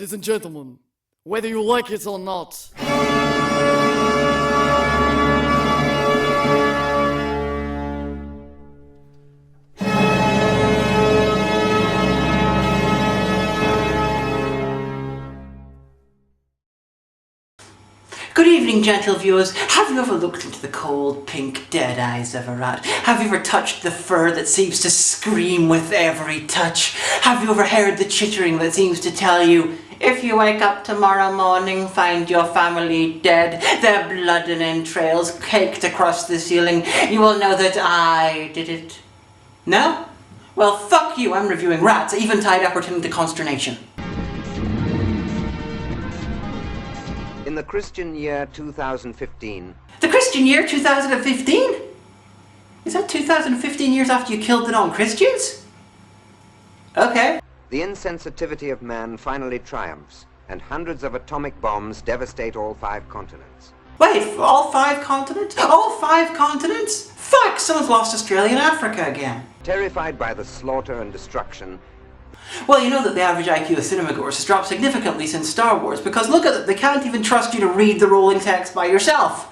ladies and gentlemen, whether you like it or not. Good evening, gentle viewers. Have you ever looked into the cold, pink, dead eyes of a rat? Have you ever touched the fur that seems to scream with every touch? Have you ever heard the chittering that seems to tell you, if you wake up tomorrow morning, find your family dead, their blood and entrails caked across the ceiling, you will know that I did it? No? Well, fuck you, I'm reviewing rats, even tied up pretending to consternation. In the Christian year 2015... The Christian year 2015? Is that 2015 years after you killed the non-Christians? Okay. The insensitivity of man finally triumphs, and hundreds of atomic bombs devastate all 5 continents. Wait, all 5 continents? All 5 continents? Fuck, someone's lost Australia and Africa again. Terrified by the slaughter and destruction... Well, you know that the average IQ of cinemagoers has dropped significantly since Star Wars, because look at it, they can't even trust you to read the rolling text by yourself.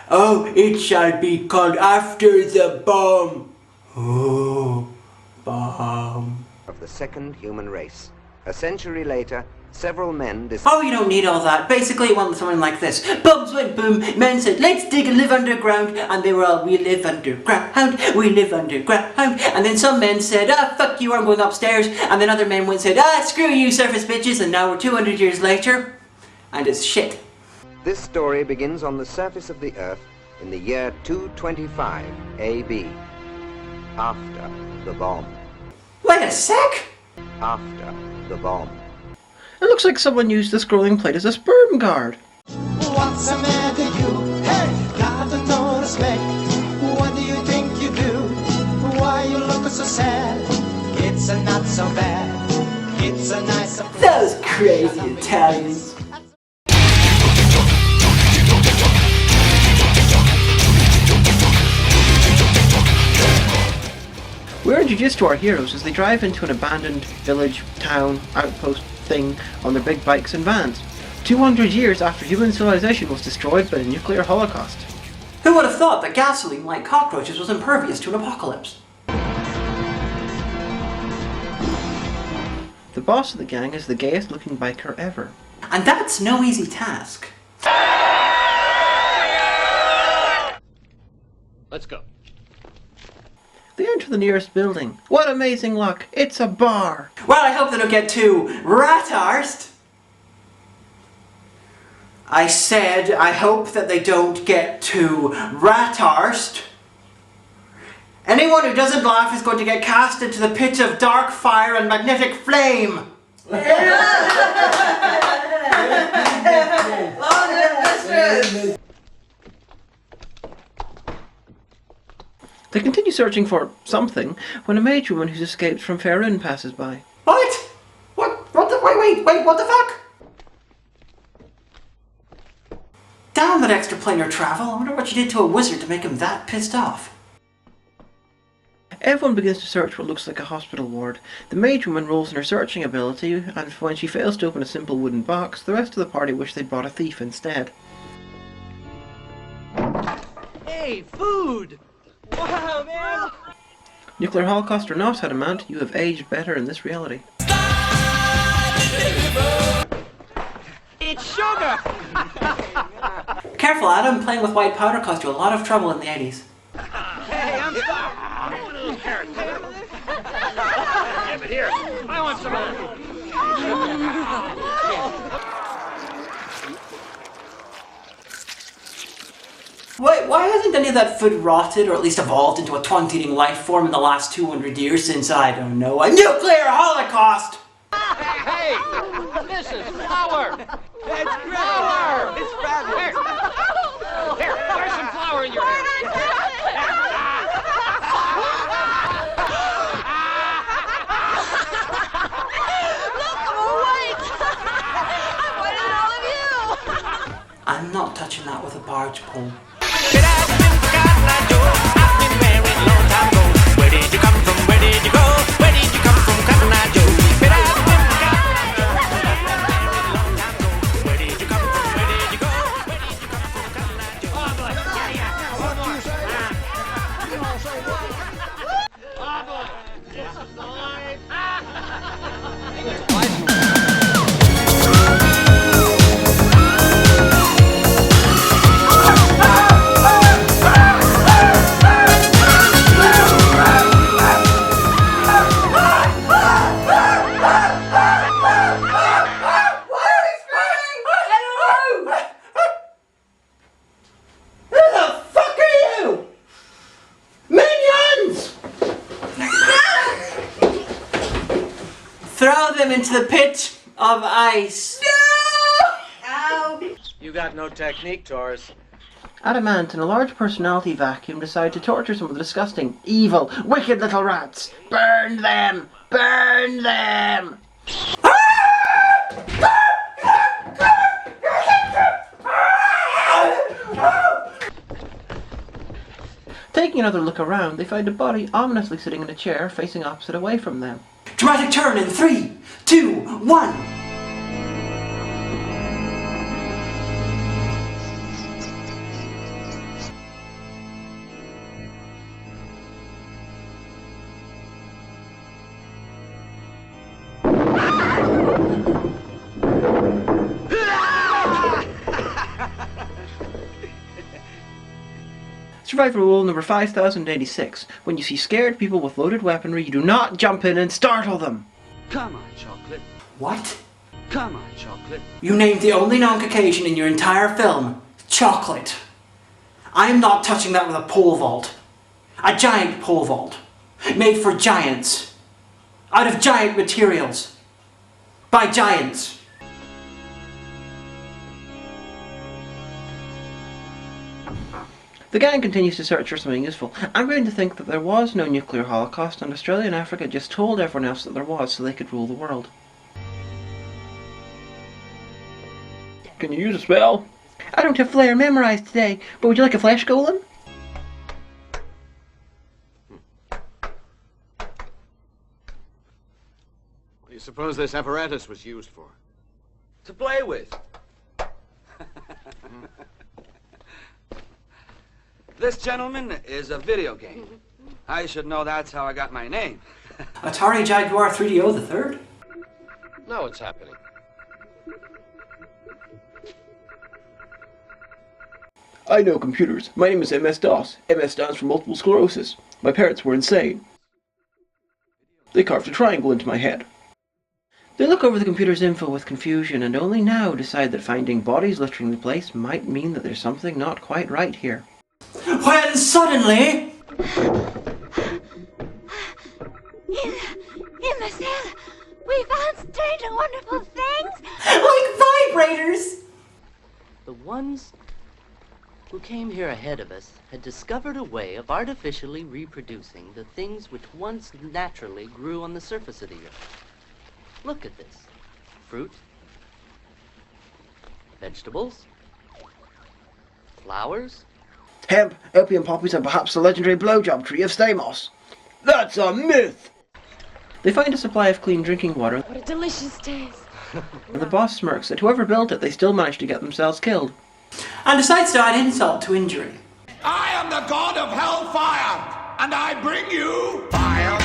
Oh, it shall be called after the bomb. Oh, bomb. Of the second human race. A century later, several men Oh, you don't need all that. Basically, it went something like this. Bombs went boom, men said, let's dig and live underground. And they were all, we live underground, we live underground. And then some men said, ah, fuck you, I'm going upstairs. And then other men went and said, ah, screw you, surface bitches. And now we're 200 years later, and it's shit. This story begins on the surface of the Earth in the year 225 AB. After the bomb. Wait a sec! After the bomb. It looks like someone used the scrolling plate as a sperm guard. What's the matter you? Hey, got no respect. What do you think you do? Why you look so sad? It's a not so bad. It's a nice surprise. Those crazy Italians. We're introduced to our heroes as they drive into an abandoned village, town, outpost thing on their big bikes and vans, 200 years after human civilization was destroyed by the nuclear holocaust. Who would have thought that gasoline, like cockroaches, was impervious to an apocalypse? The boss of the gang is the gayest looking biker ever. And that's no easy task. Let's go. They enter the nearest building. What amazing luck! It's a bar! Well, I hope they don't get too rat-arsed. I said, I hope that they don't get too rat-arsed. Anyone who doesn't laugh is going to get cast into the pit of dark fire and magnetic flame. They continue searching for something when a mage woman who's escaped from Faerun passes by. What? What the? Wait, what the fuck? Damn that extraplanar travel. I wonder what you did to a wizard to make him that pissed off. Everyone begins to search what looks like a hospital ward. The mage woman rolls in her searching ability, and when she fails to open a simple wooden box, the rest of the party wish they'd brought a thief instead. Hey, food! Wow, man! Nuclear holocaust or not, Adamant, you have aged better in this reality. It's sugar! Careful, Adam, playing with white powder caused you a lot of trouble in the 80s. Hey, I'm sorry! A little carrot. Give it here. I want some more. Why hasn't any of that food rotted or at least evolved into a taunt-eating life form in the last 200 years since, I don't know, a nuclear holocaust? Hey! This is flour! It's flour! It's fabulous! Here, there's some flour in your hair! I'm not touching that with a barge pole. Where did you come from? Where did you go? Where did you come from, Cotton Eye Joe? him into the pit of ice. You got no technique, Taurus. Adamant and a large personality vacuum decide to torture some of the disgusting, evil, wicked little rats. Burn them! Burn them! Taking another look around, they find a body ominously sitting in a chair facing opposite away from them. Dramatic turn in 3, 2, 1! Survival rule number 5086. When you see scared people with loaded weaponry, you do not jump in and startle them. Come on, Chocolate. What? Come on, Chocolate. You named the only non-Caucasian in your entire film, Chocolate. I am not touching that with a pole vault. A giant pole vault. Made for giants. Out of giant materials. By giants. The gang continues to search for something useful. I'm going to think that there was no nuclear holocaust and Australia and Africa just told everyone else that there was so they could rule the world. Can you use a spell? I don't have Flair memorized today, but would you like a flesh golem? What do you suppose this apparatus was used for? To play with. This, gentleman, is a video game. I should know that's how I got my name. Atari Jaguar 3DO the third? Now it's happening. I know computers. My name is MS-DOS. MS stands for multiple sclerosis. My parents were insane. They carved a triangle into my head. They look over the computer's info with confusion and only now decide that finding bodies littering the place might mean that there's something not quite right here. When suddenly... In the cell, we found strange and wonderful things. Like vibrators! The ones who came here ahead of us had discovered a way of artificially reproducing the things which once naturally grew on the surface of the earth. Look at this. Fruit, vegetables, flowers. Hemp, opium poppies, and perhaps the legendary blowjob tree of Stamos. That's a myth! They find a supply of clean drinking water. What a delicious taste. And the boss smirks at whoever built it, they still managed to get themselves killed. And decides to add insult to injury. I am the god of hellfire, and I bring you fire.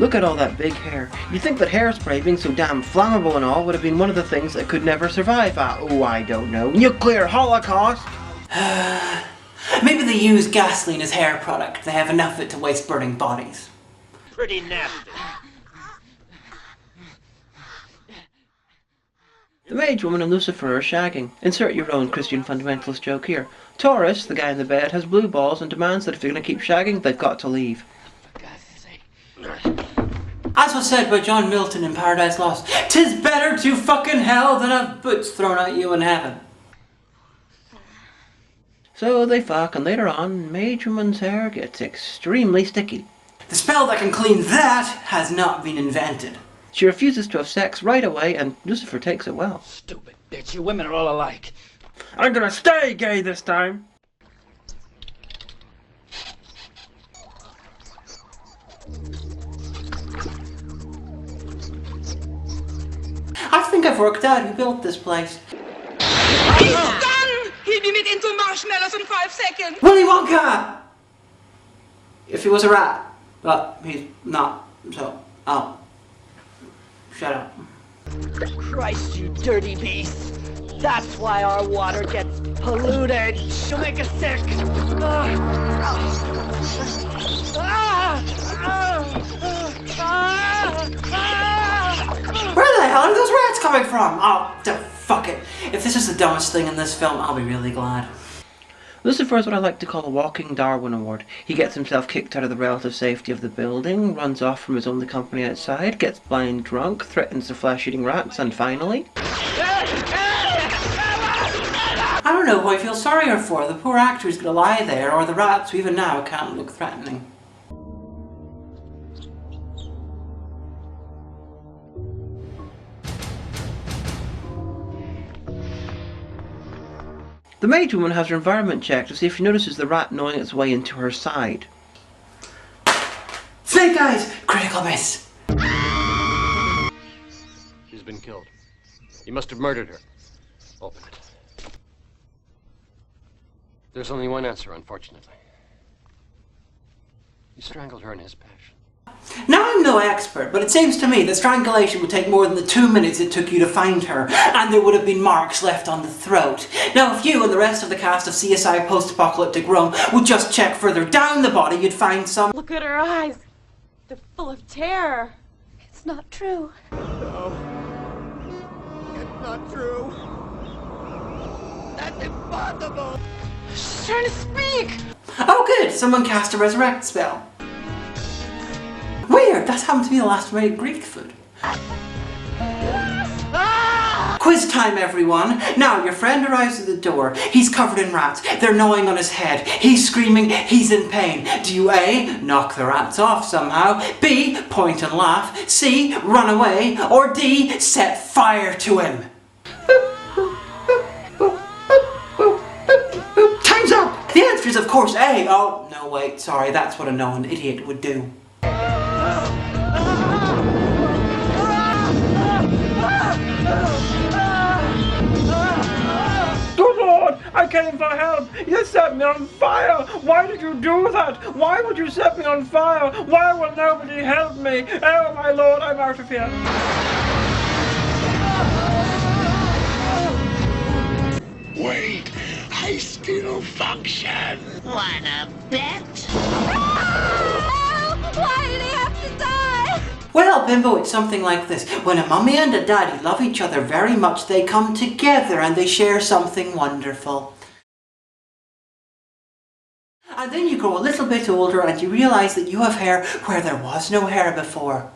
Look at all that big hair. You'd think that hairspray, being so damn flammable and all, would have been one of the things that could never survive I don't know. Nuclear holocaust! Maybe they use gasoline as hair product. They have enough of it to waste burning bodies. Pretty nasty. The mage woman and Lucifer are shagging. Insert your own Christian fundamentalist joke here. Taurus, the guy in the bed, has blue balls and demands that if they're going to keep shagging, they've got to leave. As was said by John Milton in Paradise Lost, 'tis better to fucking hell than have boots thrown at you in heaven. So they fuck, and later on, Mage Woman's hair gets extremely sticky. The spell that can clean that has not been invented. She refuses to have sex right away, and Lucifer takes it well. Stupid bitch, you women are all alike. I'm gonna stay gay this time! I think I've worked out who built this place. He's done! He'll be made into marshmallows in 5 seconds. Willy Wonka! If he was a rat. But he's not, so I'll shut up. Christ, you dirty beast! That's why our water gets polluted! She'll make us sick! Where the hell are those rats coming from? Oh, fuck it. If this is the dumbest thing in this film, I'll be really glad. Lucifer is what I like to call a walking Darwin Award. He gets himself kicked out of the relative safety of the building, runs off from his only company outside, gets blind drunk, threatens the flesh-eating rats, and finally... I don't know who I feel sorrier for, the poor actor who's gonna lie there, or the rats who even now can't look threatening. The maid woman has her environment checked to see if she notices the rat gnawing its way into her side. Snake eyes! Critical miss! She's been killed. You must have murdered her. Open it. There's only one answer, unfortunately. You strangled her in his passion. Now I'm no expert, but it seems to me that strangulation would take more than the 2 minutes it took you to find her, and there would have been marks left on the throat. Now if you and the rest of the cast of CSI Post-Apocalyptic Rome would just check further down the body, you'd find some... Look at her eyes. They're full of terror. It's not true. No. It's not true. That's impossible. She's trying to speak! Oh good, someone cast a resurrect spell. Weird, that's happened to me the last time I ate Greek food. Quiz time, everyone! Now, your friend arrives at the door. He's covered in rats. They're gnawing on his head. He's screaming. He's in pain. Do you A, knock the rats off somehow, B, point and laugh, C, run away, or D, set fire to him? Time's up! The answer is, of course, A. Oh, no, wait, sorry, that's what a known idiot would do. Good Lord! I came for help! You set me on fire! Why did you do that? Why would you set me on fire? Why will nobody help me? Oh my Lord, I'm out of here! Wait, I still function. Wanna bet? Why did he have to die? Well, Bimbo, it's something like this. When a mummy and a daddy love each other very much, they come together and they share something wonderful. And then you grow a little bit older and you realise that you have hair where there was no hair before.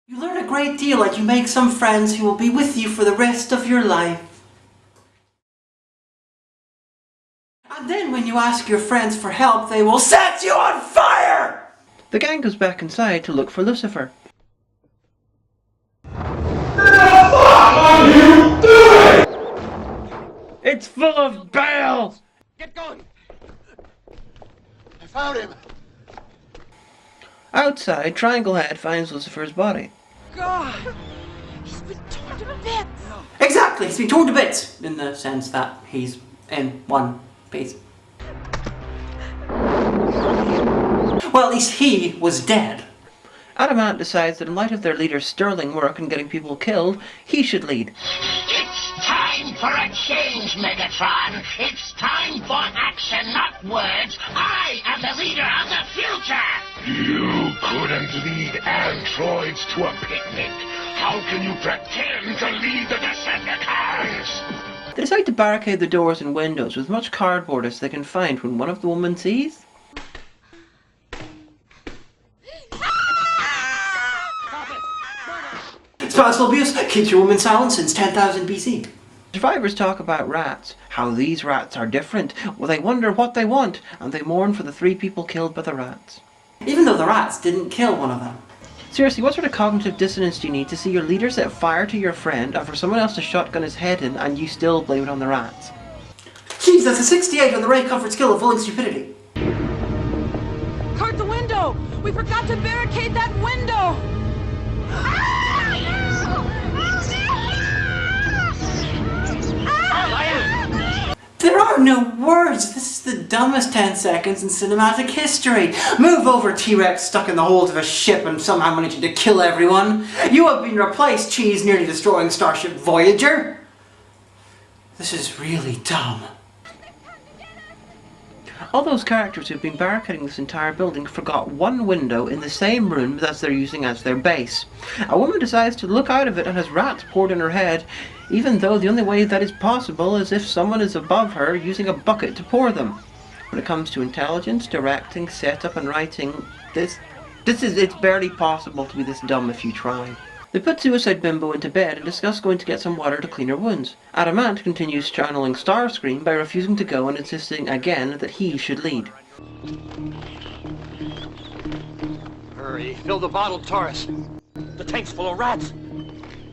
You learn a great deal and you make some friends who will be with you for the rest of your life. And then when you ask your friends for help, they will set you on fire! The gang goes back inside to look for Lucifer. It's full of bales! Get going! I found him. Outside, Triangle Head finds Lucifer's body. God! He's been torn to bits! Exactly, he's been torn to bits, in the sense that he's in one piece. Well, at least he was dead. Adamant decides that in light of their leader's sterling work in getting people killed, he should lead. It's time for a change, Megatron. It's time for action, not words. I am the leader of the future. You couldn't lead androids to a picnic. How can you pretend to lead the Decepticons? They decide to barricade the doors and windows with as much cardboard as they can find when one of the women sees... Spousal abuse keeps your woman silent since 10,000 BC. Survivors talk about rats, how these rats are different. Well, they wonder what they want, and they mourn for the 3 people killed by the rats. Even though the rats didn't kill one of them. Seriously, what sort of cognitive dissonance do you need to see your leader set fire to your friend and for someone else to shotgun his head in and you still blame it on the rats? Jeez, that's a 68 on the Ray Comfort scale of willing stupidity. Guard the window! We forgot to barricade that window! There are no words. This is the dumbest 10 seconds in cinematic history. Move over, T-Rex stuck in the hold of a ship and somehow managing to kill everyone. You have been replaced, Cheese nearly destroying Starship Voyager. This is really dumb. All those characters who've been barricading this entire building forgot one window in the same room that they're using as their base. A woman decides to look out of it and has rats poured in her head, even though the only way that is possible is if someone is above her using a bucket to pour them. When it comes to intelligence, directing, setup and writing, it's barely possible to be this dumb if you try. They put Suicide Bimbo into bed and discuss going to get some water to clean her wounds. Adamant continues channeling Starscream by refusing to go and insisting again that he should lead. Hurry, fill the bottle, Taurus. The tank's full of rats.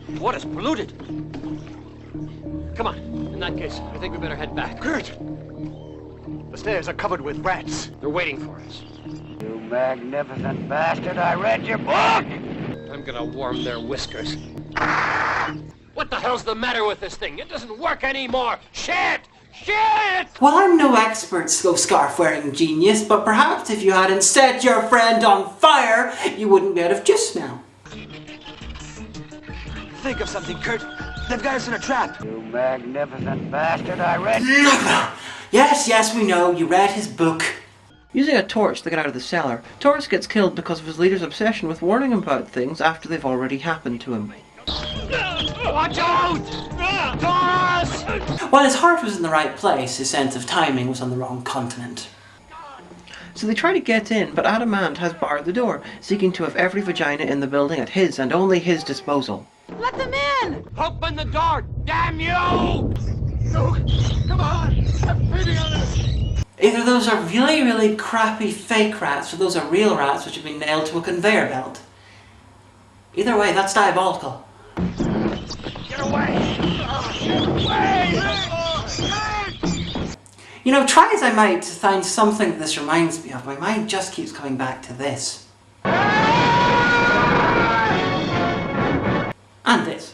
The water's polluted. Come on. In that case, I think we better head back. Kurt! The stairs are covered with rats. They're waiting for us. You magnificent bastard, I read your book! I'm gonna warm their whiskers. What the hell's the matter with this thing? It doesn't work anymore! Shit! Shit! Well, I'm no expert scarf-wearing genius, but perhaps if you hadn't set your friend on fire, you wouldn't be out of juice now. Think of something, Kurt. They've got us in a trap. You magnificent bastard, I read... Yes, we know. You read his book. Using a torch to get out of the cellar, Taurus gets killed because of his leader's obsession with warning him about things after they've already happened to him. Watch out! Taurus! While his heart was in the right place, his sense of timing was on the wrong continent. So they try to get in, but Adamant has barred the door, seeking to have every vagina in the building at his and only his disposal. Let them in! Open the door! Damn you! Luke, come on! Have pity on us! Either those are really, really crappy fake rats, or those are real rats which have been nailed to a conveyor belt. Either way, that's diabolical. Get away! Get away! You know, try as I might to find something that this reminds me of, my mind just keeps coming back to this. And this.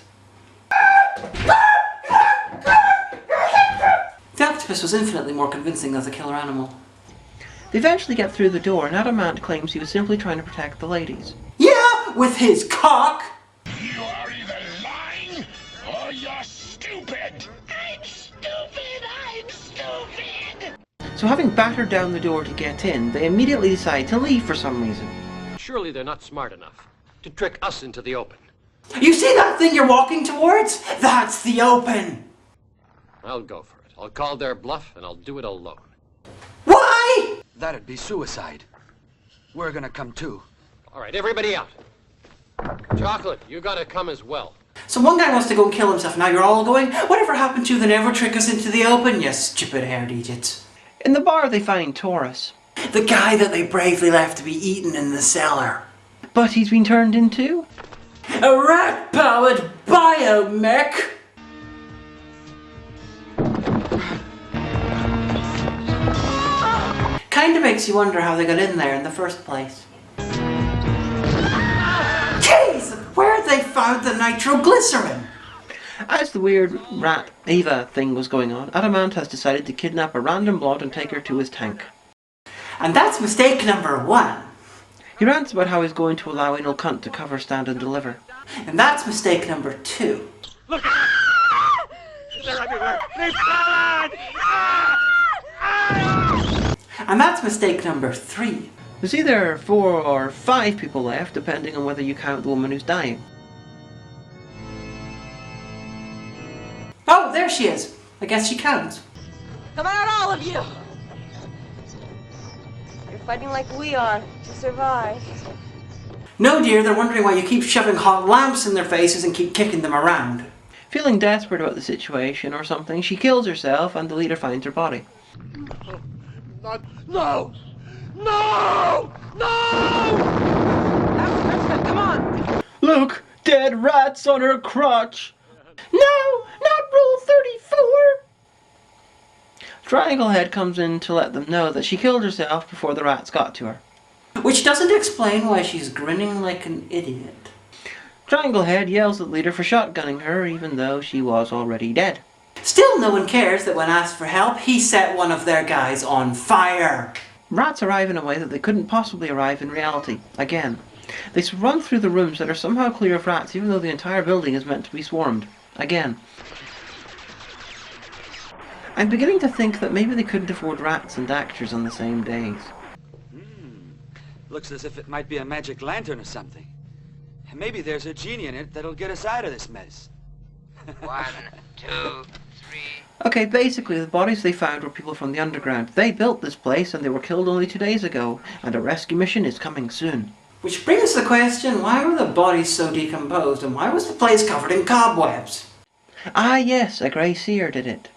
The octopus was infinitely more convincing as a killer animal. They eventually get through the door and Adamant claims he was simply trying to protect the ladies. Yeah, with his cock! You are either lying or you're stupid! I'm stupid! So having battered down the door to get in, they immediately decide to leave for some reason. Surely they're not smart enough to trick us into the open. You see that thing you're walking towards? That's the open! I'll go for it. I'll call their bluff, and I'll do it alone. Why? That'd be suicide. We're gonna come too. All right, everybody out. Chocolate, you gotta come as well. So one guy wants to go and kill himself, now you're all going, whatever happened to the never trick us into the open, you stupid-haired idiots. In the bar they find Taurus. The guy that they bravely left to be eaten in the cellar. But he's been turned into... a rat-powered biomech! Kinda makes you wonder how they got in there in the first place. Jeez! Where they found the nitroglycerin? As the weird rat Eva thing was going on, Adamant has decided to kidnap a random blonde and take her to his tank. And that's mistake number 1. He rants about how he's going to allow anal cunt to cover, stand and deliver. And that's mistake number 2. Look! They're everywhere! There's blood! And that's mistake number 3. There's either 4 or 5 people left, depending on whether you count the woman who's dying. Oh, there she is. I guess she counts. Come out, all of you! You're fighting like we are to survive. No, dear, they're wondering why you keep shoving hot lamps in their faces and keep kicking them around. Feeling desperate about the situation or something, she kills herself and the leader finds her body. No! No! No! Come on! Look! Dead rats on her crotch! No! Not Rule 34! Triangle Head comes in to let them know that she killed herself before the rats got to her. Which doesn't explain why she's grinning like an idiot. Triangle Head yells at Leader for shotgunning her even though she was already dead. Still no one cares that when asked for help, he set one of their guys on fire. Rats arrive in a way that they couldn't possibly arrive in reality. Again. They run through the rooms that are somehow clear of rats even though the entire building is meant to be swarmed. Again. I'm beginning to think that maybe they couldn't afford rats and actors on the same days. Looks as if it might be a magic lantern or something. And maybe there's a genie in it that'll get us out of this mess. 1, 2, 3. Okay, basically the bodies they found were people from the underground. They built this place and they were killed only 2 days ago, and a rescue mission is coming soon. Which brings the question, why were the bodies so decomposed and why was the place covered in cobwebs? Ah yes, a grey seer did it.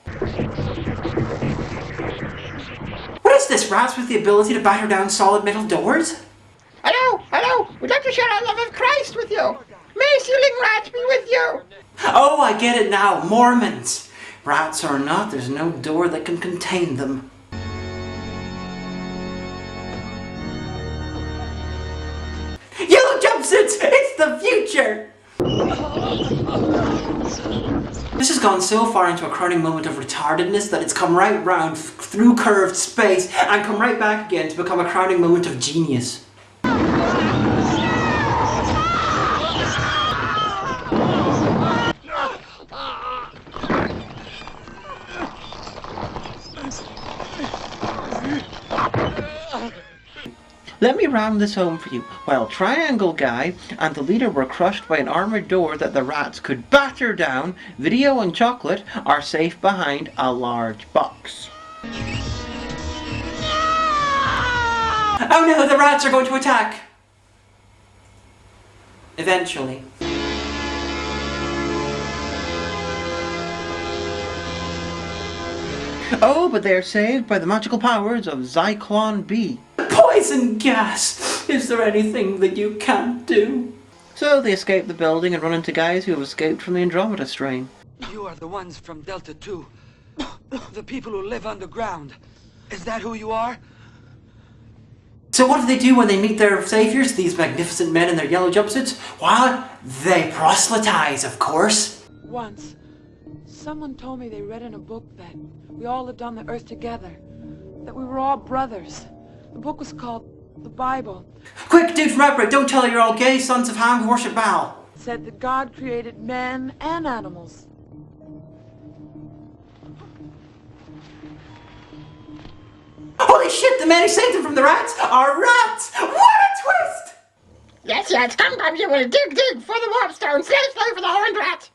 What is this, rats with the ability to batter down solid metal doors? Hello, hello, we'd like to share our love of Christ with you. May ceiling rats be with you. Oh, I get it now, Mormons. Rats or not, there's no door that can contain them. Yellow jumpsuits! It's the future! This has gone so far into a crowning moment of retardedness that it's come right round through curved space and come right back again to become a crowning moment of genius. Let me ram this home for you. While Triangle Guy and the leader were crushed by an armoured door that the rats could batter down, Video and Chocolate are safe behind a large box. Oh no, the rats are going to attack! Eventually. Oh, but they are saved by the magical powers of Zyklon B. Poison gas! Is there anything that you can't do? So they escape the building and run into guys who have escaped from the Andromeda strain. You are the ones from Delta 2. The people who live underground. Is that who you are? So what do they do when they meet their saviors, these magnificent men in their yellow jumpsuits? Well, they proselytize, of course. Once, someone told me they read in a book that we all lived on the earth together, that we were all brothers. The book was called the Bible. Quick, dude from Outbreak, don't tell her you're all gay sons of Ham who worship Baal. It said that God created men and animals. Holy shit, the man who saved them from the rats are rats! What a twist! Yes, yes, come, you will dig for the warpstone, slay for the horned rat.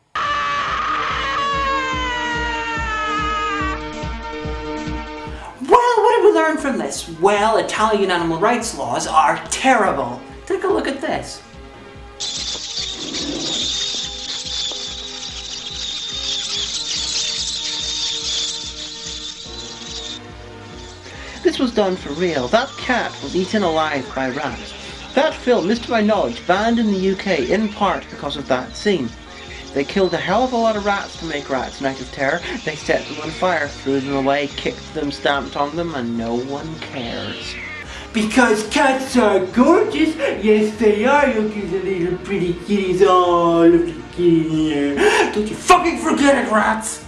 Well, what did we learn from this? Well, Italian animal rights laws are terrible. Take a look at this. This was done for real. That cat was eaten alive by rats. That film is, to my knowledge, banned in the UK in part because of that scene. They killed a hell of a lot of rats to make Rats Night of Terror. They set them on fire, threw them away, kicked them, stamped on them, and no one cares. Because cats are gorgeous. Yes, they are. Look at the little pretty kitties. Oh, look at the kitty here. Don't you fucking forget it, rats!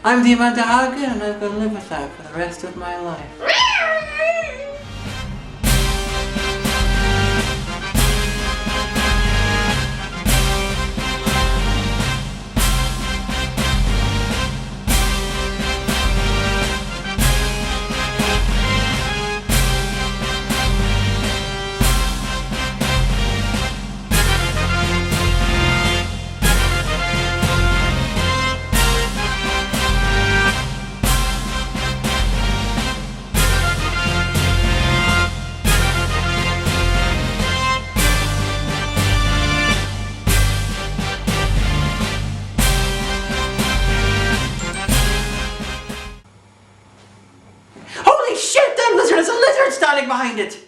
I'm the Amanda Hagan, and I'm gonna live with that for the rest of my life. Holy shit, that lizard has a lizard standing behind it!